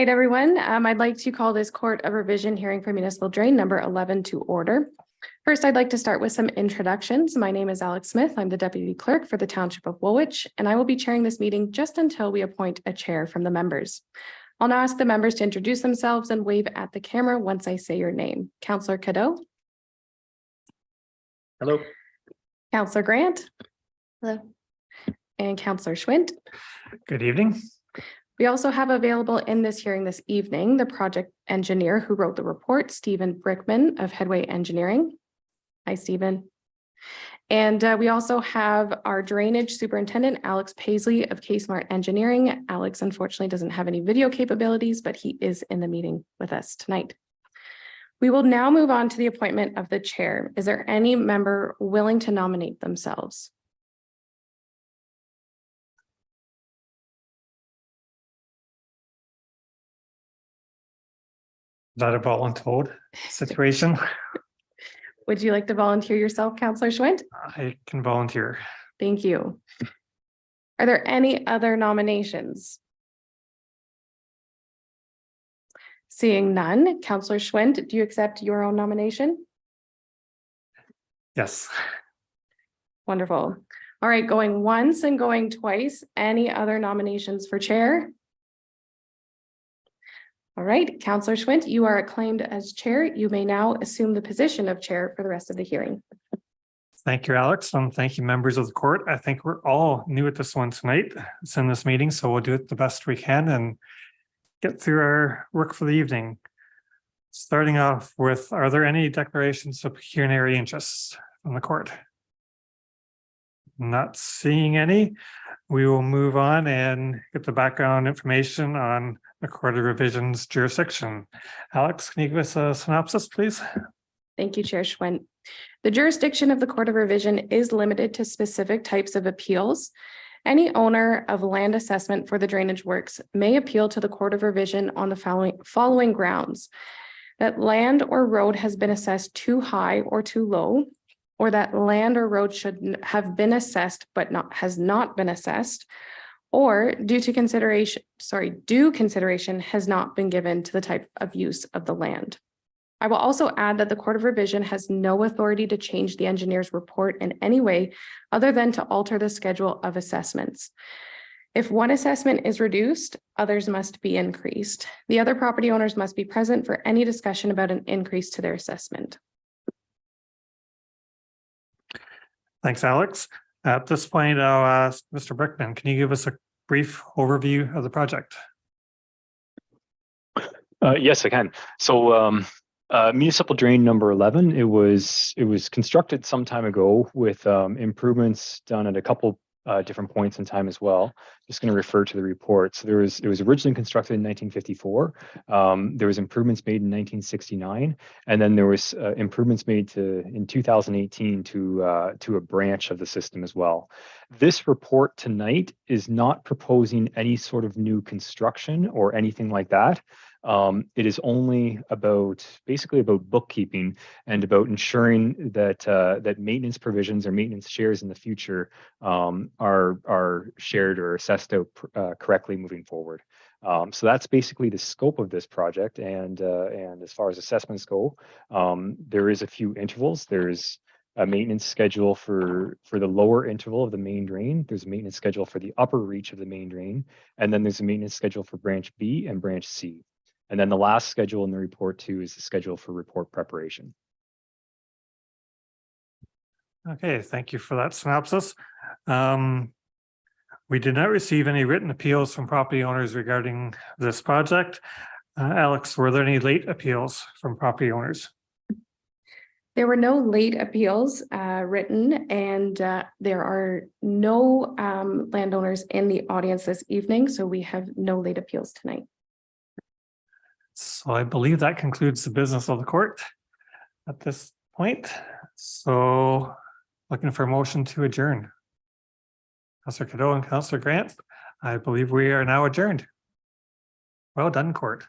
Right, everyone. I'd like to call this Court of Revision hearing for Municipal Drain number 11 to order. First, I'd like to start with some introductions. My name is Alex Smith. I'm the Deputy Clerk for the Township of Woolwich, and I will be chairing this meeting just until we appoint a chair from the members. I'll now ask the members to introduce themselves and wave at the camera once I say your name. Councillor Cadeau. Hello. Councillor Grant. Hello. And Councillor Schwint. Good evening. We also have available in this hearing this evening, the project engineer who wrote the report, Stephen Brickman of Headway Engineering. Hi, Stephen. And we also have our drainage superintendent, Alex Paisley of K-Smart Engineering. Alex unfortunately doesn't have any video capabilities, but he is in the meeting with us tonight. We will now move on to the appointment of the chair. Is there any member willing to nominate themselves? Is that a voluntold situation? Would you like to volunteer yourself, Councillor Schwint? I can volunteer. Thank you. Are there any other nominations? Seeing none, Councillor Schwint, do you accept your own nomination? Yes. Wonderful. All right, going once and going twice. Any other nominations for chair? All right, Councillor Schwint, you are acclaimed as chair. You may now assume the position of chair for the rest of the hearing. Thank you, Alex, and thank you, members of the court. I think we're all new at this one tonight. It's in this meeting, so we'll do it the best we can and get through our work for the evening. Starting off with, are there any declarations of pecuniary interests from the court? Not seeing any. We will move on and get the background information on the Court of Revision's jurisdiction. Alex, can you give us a synopsis, please? Thank you, Chair Schwint. The jurisdiction of the Court of Revision is limited to specific types of appeals. Any owner of land assessment for the drainage works may appeal to the Court of Revision on the following grounds: that land or road has been assessed too high or too low, or that land or road should have been assessed but has not been assessed, or due consideration has not been given to the type of use of the land. I will also add that the Court of Revision has no authority to change the engineer's report in any way other than to alter the schedule of assessments. If one assessment is reduced, others must be increased. The other property owners must be present for any discussion about an increase to their assessment. Thanks, Alex. At this point, I'll ask Mr. Brickman, can you give us a brief overview of the project? Yes, I can. So Municipal Drain number 11, it was constructed some time ago with improvements done at a couple different points in time as well. Just going to refer to the report. So it was originally constructed in 1954. There was improvements made in 1969, and then there was improvements made in 2018 to a branch of the system as well. This report tonight is not proposing any sort of new construction or anything like that. It is only basically about bookkeeping and about ensuring that that maintenance provisions or maintenance shares in the future are shared or assessed out correctly moving forward. So that's basically the scope of this project. And as far as assessments go, there is a few intervals. There's a maintenance schedule for the lower interval of the main drain. There's a maintenance schedule for the upper reach of the main drain. And then there's a maintenance schedule for branch B and branch C. And then the last schedule in the report too is the schedule for report preparation. Okay, thank you for that synopsis. We did not receive any written appeals from property owners regarding this project. Alex, were there any late appeals from property owners? There were no late appeals written, and there are no landowners in the audience this evening, so we have no late appeals tonight. So I believe that concludes the business of the court at this point. So looking for a motion to adjourn. Councillor Cadeau and Councillor Grant, I believe we are now adjourned. Well done, court.